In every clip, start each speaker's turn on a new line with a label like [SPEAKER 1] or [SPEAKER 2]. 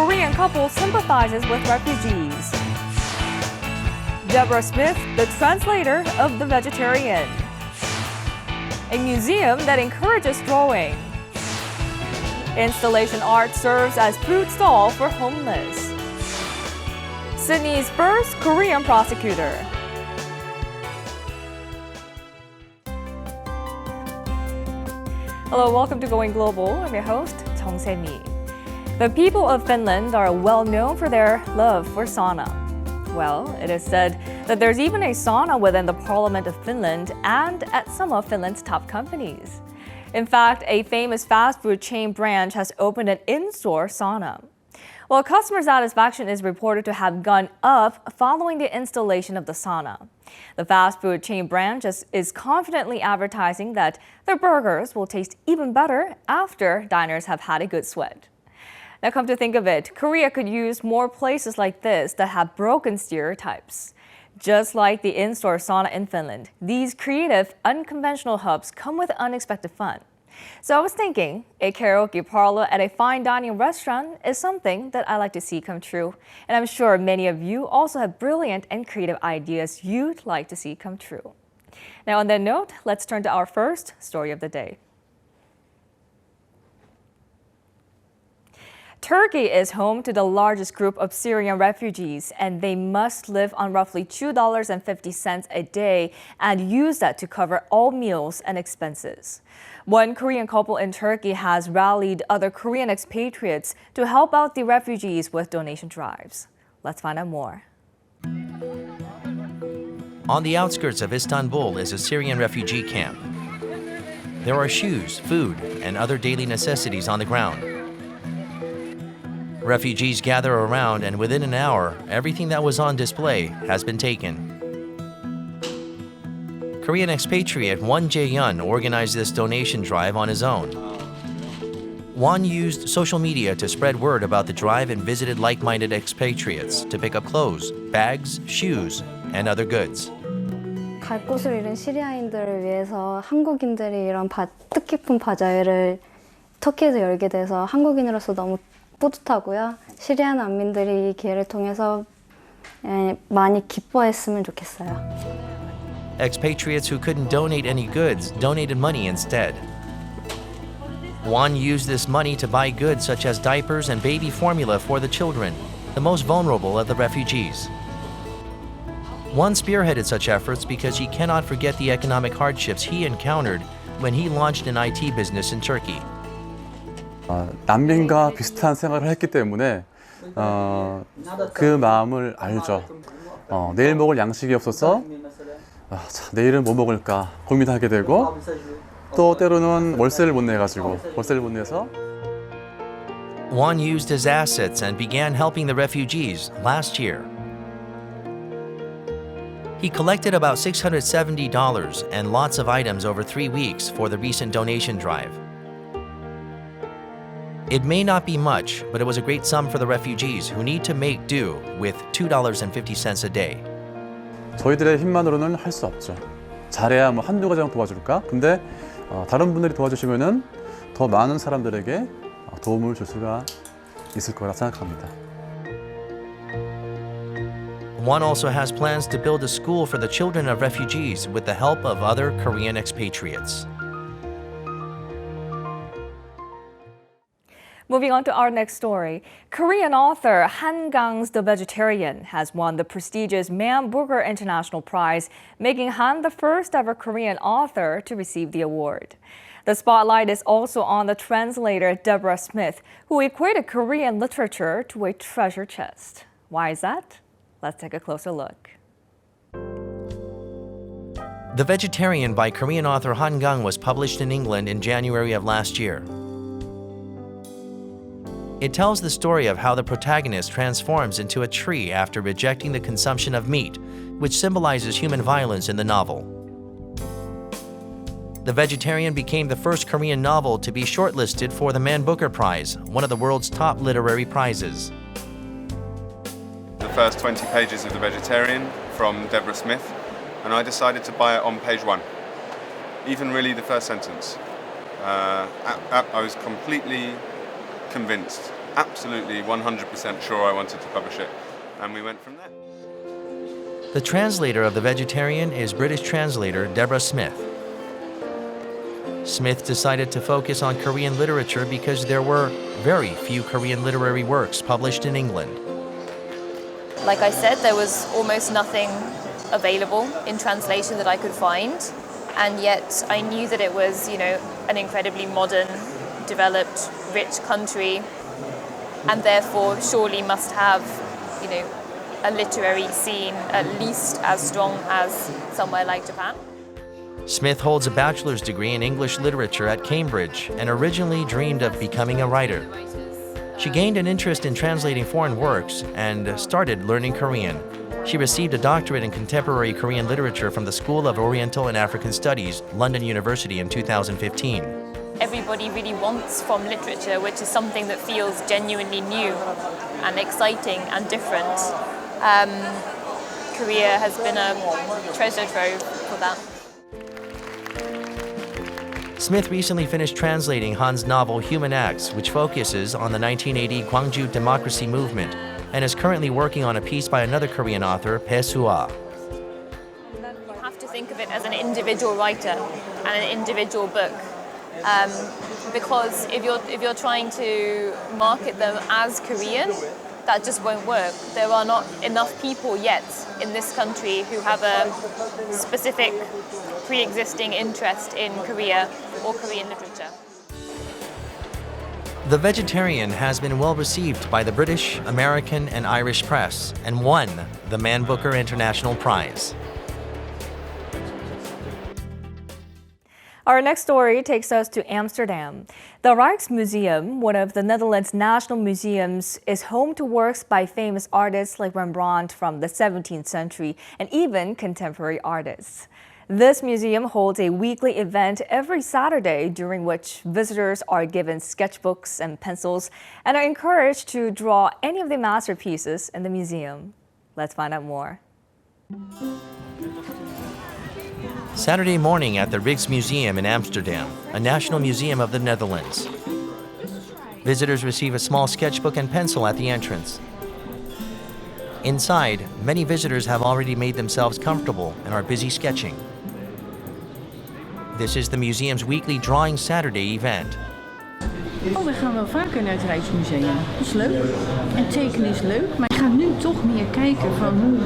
[SPEAKER 1] Korean couple sympathizes with refugees. Deborah Smith, the translator of The Vegetarian. A museum that encourages drawing. Installation art serves as food stall for homeless. Sydney's first Korean prosecutor. Hello, welcome to Going Global. I'm your host, Jung Se-mi. The people of Finland are well known for their love for sauna. Well, it is said that there's even a sauna within the Parliament of Finland and at some of Finland's top companies. In fact, a famous fast food chain branch has opened an in-store sauna. Well, customer satisfaction is reported to have gone up following the installation of the sauna. The fast food chain branch is confidently advertising that their burgers will taste even better after diners have had a good sweat. Now, come to think of it, Korea could use more places like this that have broken stereotypes. Just like the in-store sauna in Finland, these creative, unconventional hubs come with unexpected fun. So I was thinking, a karaoke parlor at a fine dining restaurant is something that I like to see come true. And I'm sure many of you also have brilliant and creative ideas you'd like to see come true. Now on that note, let's turn to our first story of the day. Turkey is home to the largest group of Syrian refugees, and they must live on roughly $2.50 a day and use that to cover all meals and expenses. One Korean couple in Turkey has rallied other Korean expatriates to help out the refugees with donation drives. Let's find out more.
[SPEAKER 2] On the outskirts of Istanbul is a Syrian refugee camp. There are shoes, food, and other daily necessities on the ground. Refugees gather around, and within an hour, everything that was on display has been taken. Korean expatriate Park Jae-hyun organized this donation drive on his own. Won used social media to spread word about the drive and visited like-minded expatriates to pick up clothes, bags, shoes, and other goods.
[SPEAKER 3] 갈 곳을 잃은 시리아인들을 위해서 한국인들이 이런 뜻깊은 바자회를 터키에서 열게 돼서 한국인으로서 너무 뿌듯하고요. 시리아 난민들이 이 기회를 통해서 많이 기뻐했으면 좋겠어요.
[SPEAKER 2] Expatriates who couldn't donate any goods donated money instead. Won used this money to buy goods such as diapers and baby formula for the children, the most vulnerable of the refugees. Won spearheaded such efforts because he cannot forget the economic hardships he encountered when he launched an IT business in Turkey.
[SPEAKER 4] 난민과 비슷한 생활을 했기 때문에 그 마음을 알죠. 내일 먹을 양식이 없어서 내일은 뭐 먹을까 고민하게 되고 또 때로는 월세를 못 내가지고 월세를 못 내서
[SPEAKER 2] Won used his assets and began helping the refugees last year. He collected about $670 and lots of items over 3 weeks for the recent donation drive. It may not be much, but it was a great sum for the refugees who need to make do with $2.50 a day.
[SPEAKER 4] 저희들의 힘만으로는 할 수 없죠. 잘해야 뭐 한두 가정 도와줄까? 근데 다른 분들이 도와주시면은 더 많은 사람들에게 도움을 줄 수가 있을 거라 생각합니다.
[SPEAKER 2] Won also has plans to build a school for the children of refugees with the help of other Korean expatriates.
[SPEAKER 1] Moving on to our next story, Korean author Han Kang's The Vegetarian has won the prestigious Man-Booker International Prize, making Han the first ever Korean author to receive the award. The spotlight is also on the translator Deborah Smith, who equated Korean literature to a treasure chest. Why is that? Let's take a closer look.
[SPEAKER 2] The Vegetarian by Korean author Han Kang was published in England in January of last year. It tells the story of how the protagonist transforms into a tree after rejecting the consumption of meat, which symbolizes human violence in the novel. The Vegetarian became the first Korean novel to be shortlisted for the Man-Booker Prize, one of the world's top literary prizes.
[SPEAKER 5] The first 20 pages of The Vegetarian from Deborah Smith, and I decided to buy it on page 1. Even really the first sentence. I was completely convinced absolutely 100% sure I wanted to publish it, and we went from there.
[SPEAKER 2] The translator of The Vegetarian is British translator Deborah Smith. Smith decided to focus on Korean literature because there were very few Korean literary works published in England.
[SPEAKER 6] Like I said, there was almost nothing available in translation that I could find, and yet I knew that it was, an incredibly modern, developed, rich country, and therefore surely must have, a literary scene at least as strong as somewhere like Japan.
[SPEAKER 2] Smith holds a bachelor's degree in English literature at Cambridge and originally dreamed of becoming a writer. She gained an interest in translating foreign works and started learning Korean. She received a doctorate in contemporary Korean literature from the School of Oriental and African Studies, London University in 2015.
[SPEAKER 6] Everybody really wants from literature, which is something that feels genuinely new and exciting and different. Korea has been a treasure trove for that.
[SPEAKER 2] Smith recently finished translating Han's novel Human Acts, which focuses on the 1980 Gwangju democracy movement, and is currently working on a piece by another Korean author, Bae Soo-ah.
[SPEAKER 6] You have to think of it as an individual writer and an individual book. Because if you're trying to market them as Korean, that just won't work. There are not enough people yet in this country who have a specific pre-existing interest in Korea or Korean literature.
[SPEAKER 2] The Vegetarian has been well received by the British, American, and Irish press and won the Man Booker International Prize.
[SPEAKER 1] Our next story takes us to Amsterdam. The Rijksmuseum, one of the Netherlands' national museums, is home to works by famous artists like Rembrandt from the 17th century and even contemporary artists. This museum holds a weekly event every Saturday during which visitors are given sketchbooks and pencils and are encouraged to draw any of the masterpieces in the museum. Let's find out more.
[SPEAKER 2] Saturday morning at the Rijksmuseum in Amsterdam, a national museum of the Netherlands. Visitors receive a small sketchbook and pencil at the entrance. Inside, many visitors have already made themselves comfortable and are busy sketching. This is the museum's weekly Drawing Saturday event.
[SPEAKER 7] We gaan wel vaker naar het Rijksmuseum. Dat is leuk. En tekenen is leuk. Maar je gaat nu toch meer kijken van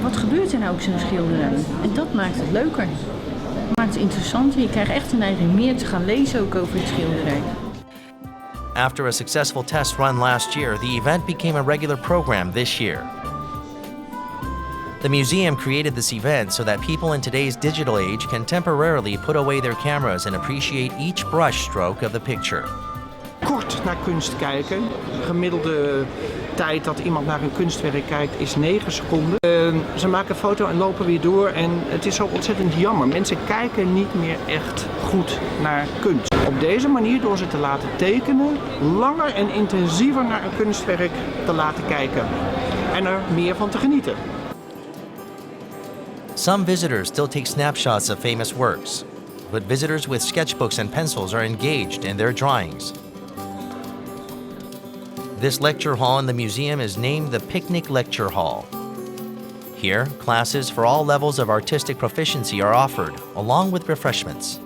[SPEAKER 7] wat gebeurt er nou op zo'n schilderij? En dat maakt het leuker. Het maakt het interessanter. Je krijgt echt een neiging meer te gaan lezen ook over het schilderij.
[SPEAKER 2] After a successful test run last year, the event became a regular program this year. The museum created this event so that people in today's digital age can temporarily put away their cameras and appreciate each brush stroke of the picture.
[SPEAKER 8] Kort naar kunst kijken. De gemiddelde tijd dat iemand naar een kunstwerk kijkt is 9 seconden. Ze maken een foto en lopen weer door en het is zo ontzettend jammer. Mensen kijken niet meer echt goed naar kunst. Op deze manier, door ze te laten tekenen, langer en intensiever naar een kunstwerk te laten kijken. En er meer van te genieten.
[SPEAKER 2] Some visitors still take snapshots of famous works, but visitors with sketchbooks and pencils are engaged in their drawings. This lecture hall in the museum is named the Picnic Lecture Hall. Here, classes for all levels of artistic proficiency are offered, along with refreshments.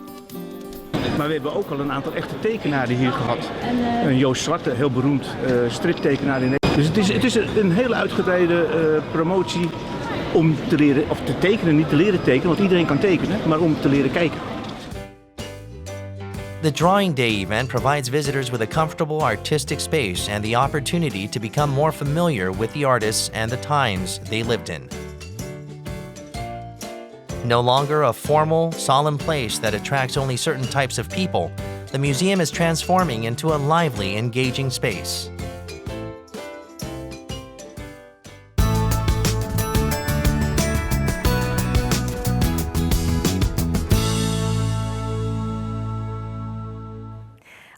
[SPEAKER 9] Maar we hebben ook al een aantal echte tekenaren hier gehad. Joost Zwarte, heel beroemd striptekenaar in Nederland. Dus het is een hele uitgebreide promotie om te leren, of te tekenen, niet te leren tekenen, want iedereen kan tekenen, maar om te leren kijken.
[SPEAKER 2] The Drawing Day event provides visitors with a comfortable artistic space and the opportunity to become more familiar with the artists and the times they lived in. No longer a formal, solemn place that attracts only certain types of people, the museum is transforming into a lively, engaging space.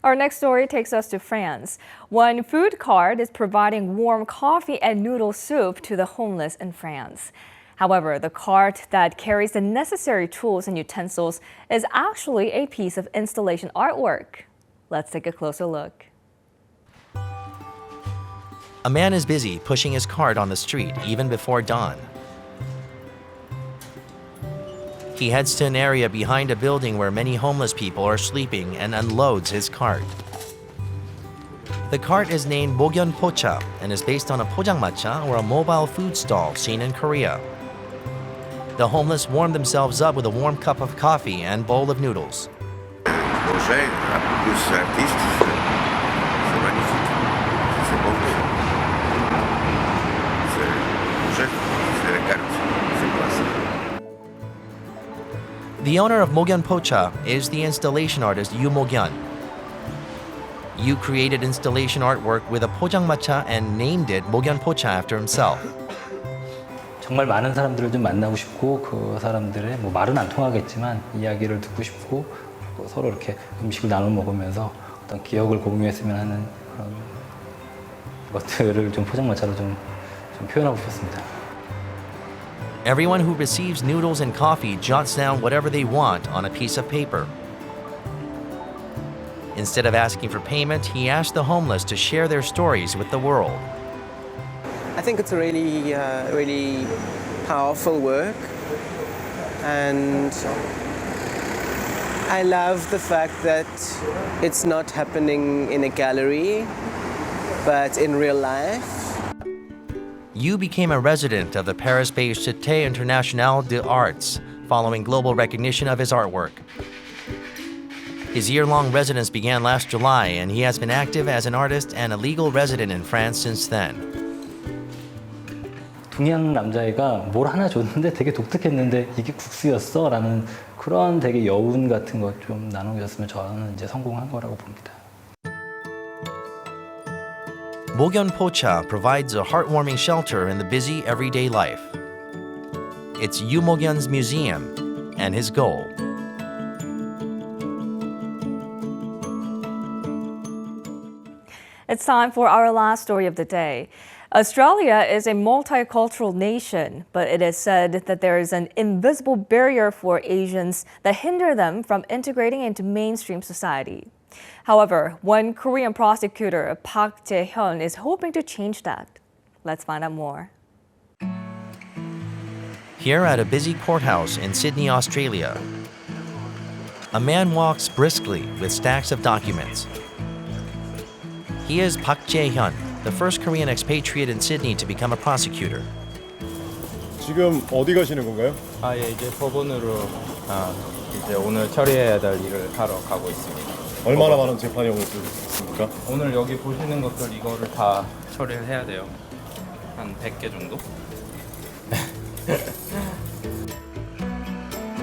[SPEAKER 1] Our next story takes us to France. One food cart is providing warm coffee and noodle soup to the homeless in France. However, the cart that carries the necessary tools and utensils is actually a piece of installation artwork. Let's take a closer look.
[SPEAKER 2] A man is busy pushing his cart on the street even before dawn. He heads to an area behind a building where many homeless people are sleeping and unloads his cart. The cart is named Yu Mok-yeon and is based on a 포장마차 or a mobile food stall seen in Korea. The homeless warm themselves up with a warm cup of coffee and bowl of noodles. The owner of Yu Mok-yeon is the installation artist Yu Mok-yeon. Yu created installation artwork with a 포장마차 and named it Mok-yeon after himself.
[SPEAKER 10] 정말 많은 사람들을 좀 만나고 싶고 그 사람들의 뭐 말은 안 통하겠지만 이야기를 듣고 싶고 그리고 서로 이렇게 음식을 나눠 먹으면서 어떤 기억을 공유했으면 하는 그런 것들을 좀 포장마차로 좀 표현하고 싶었습니다.
[SPEAKER 2] Everyone who receives noodles and coffee jots down whatever they want on a piece of paper. Instead of asking for payment, he asked the homeless to share their stories with the world.
[SPEAKER 11] I think it's a really powerful work, and I love the fact that it's not happening in a gallery, but in real life.
[SPEAKER 2] Yu became a resident of the Paris-based Cité Internationale des Arts following global recognition of his artwork. His year-long residence began last July, and he has been active as an artist and a legal resident in France since then.
[SPEAKER 10] 동양 남자애가 뭘 하나 줬는데 되게 독특했는데 이게 국수였어? 라는 그런 되게 여운 같은 것 좀 나눠줬으면 저는 이제 성공한 거라고 봅니다.
[SPEAKER 2] Mok-yeon provides a heartwarming shelter in the busy everyday life. It's Yu Mok-yeon's museum and his goal.
[SPEAKER 1] It's time for our last story of the day. Australia is a multicultural nation, but it is said that there is an invisible barrier for Asians that hinder them from integrating into mainstream society. However, one Korean prosecutor, Park Jae-hyun, is hoping to change that. Let's find out more.
[SPEAKER 2] Here at a busy courthouse in Sydney, Australia, a man walks briskly with stacks of documents. He is Park Jae-hyun, the first Korean expatriate in Sydney to become a prosecutor.
[SPEAKER 12] 지금 어디 가시는 건가요?
[SPEAKER 13] 예, 이제 법원으로 이제 오늘 처리해야 될 일을 하러 가고 있습니다.
[SPEAKER 12] 얼마나 많은 재판이 오늘 있습니까?
[SPEAKER 13] 오늘 여기 보시는 것들 이거를 다 처리를 해야 돼요. 한 100개 정도?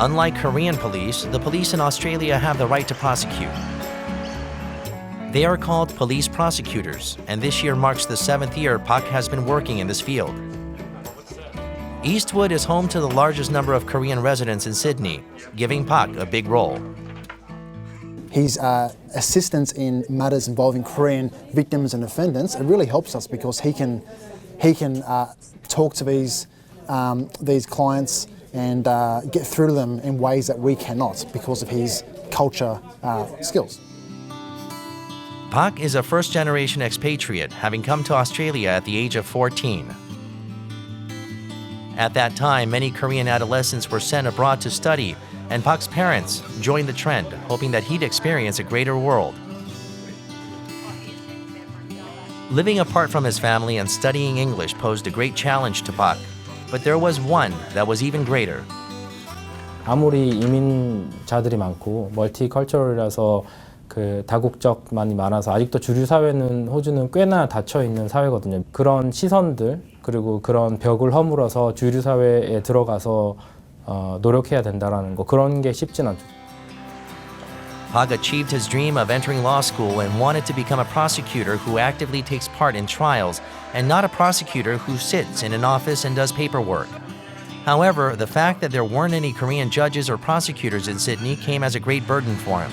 [SPEAKER 2] Unlike Korean police, the police in Australia have the right to prosecute. They are called police prosecutors, and this year marks the 7th year Park has been working in this field. Eastwood is home to the largest number of Korean residents in Sydney, giving Park a big role.
[SPEAKER 14] His assistance in matters involving Korean victims and offenders, it really helps us because he can talk to these clients and get through to them in ways that we cannot because of his culture skills.
[SPEAKER 2] Park is a first-generation expatriate, having come to Australia at the age of 14. At that time, many Korean adolescents were sent abroad to study, and Park's parents joined the trend, hoping that he'd experience a greater world. Living apart from his family and studying English posed a great challenge to Park, but there was one that was even greater.
[SPEAKER 15] 아무리 이민자들이 많고 멀티컬처럴이라서 그 다국적만이 많아서 아직도 주류 사회는 호주는 꽤나 닫혀 있는 사회거든요. 그런 시선들 그리고 그런 벽을 허물어서 주류 사회에 들어가서 노력해야 된다라는 거 그런 게 쉽진 않죠.
[SPEAKER 2] Park achieved his dream of entering law school and wanted to become a prosecutor who actively takes part in trials and not a prosecutor who sits in an office and does paperwork. However, the fact that there weren't any Korean judges or prosecutors in Sydney came as a great burden for him.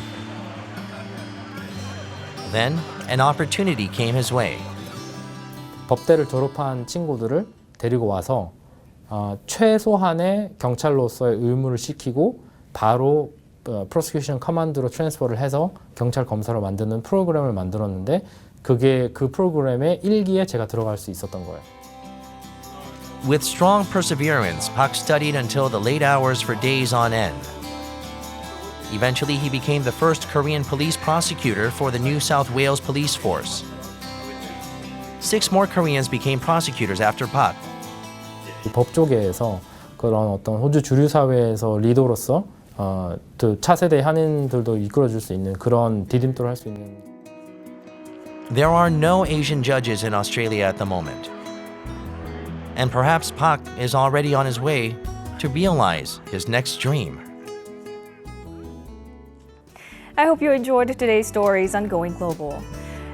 [SPEAKER 2] Then, an opportunity came his way.
[SPEAKER 15] 법대를 졸업한 친구들을 데리고 와서 최소한의 경찰로서의 의무를 시키고 바로 prosecution command로 트랜스퍼를 해서 경찰 검사로 만드는 프로그램을 만들었는데 그게 그 프로그램의 1기에 제가 들어갈 수 있었던 거예요.
[SPEAKER 2] With strong perseverance, Park studied until the late hours for days on end. Eventually, he became the first Korean police prosecutor for the New South Wales Police Force. 6 more Koreans became prosecutors after Park.
[SPEAKER 15] 법조계에서 그런 어떤 호주 주류 사회에서 리더로서 또 차세대 한인들도 이끌어줄 수 있는 그런 디딤돌을 할 수 있는.
[SPEAKER 2] There are no Asian judges in Australia at the moment. And perhaps Park is already on his way to realize his next dream.
[SPEAKER 1] I hope you enjoyed today's stories on Going Global.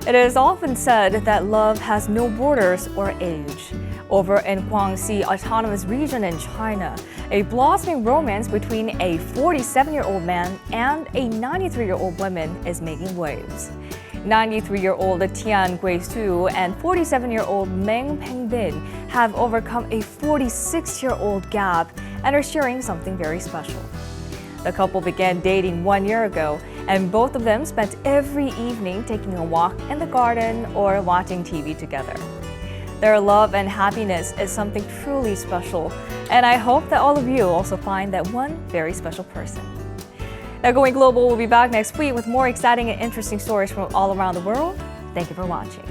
[SPEAKER 1] It is often said that love has no borders or age. Over in Guangxi Autonomous Region in China, a blossoming romance between a 47-year-old man and a 93-year-old woman is making waves. 93-year-old Tian Gui-su and 47-year-old Meng Pengbin have overcome a 46-year-old gap and are sharing something very special. The couple began dating 1 year ago, and both of them spent every evening taking a walk in the garden or watching TV together. Their love and happiness is something truly special, and I hope that all of you also find that one very special person. Now, Going Global will be back next week with more exciting and interesting stories from all around the world. Thank you for watching.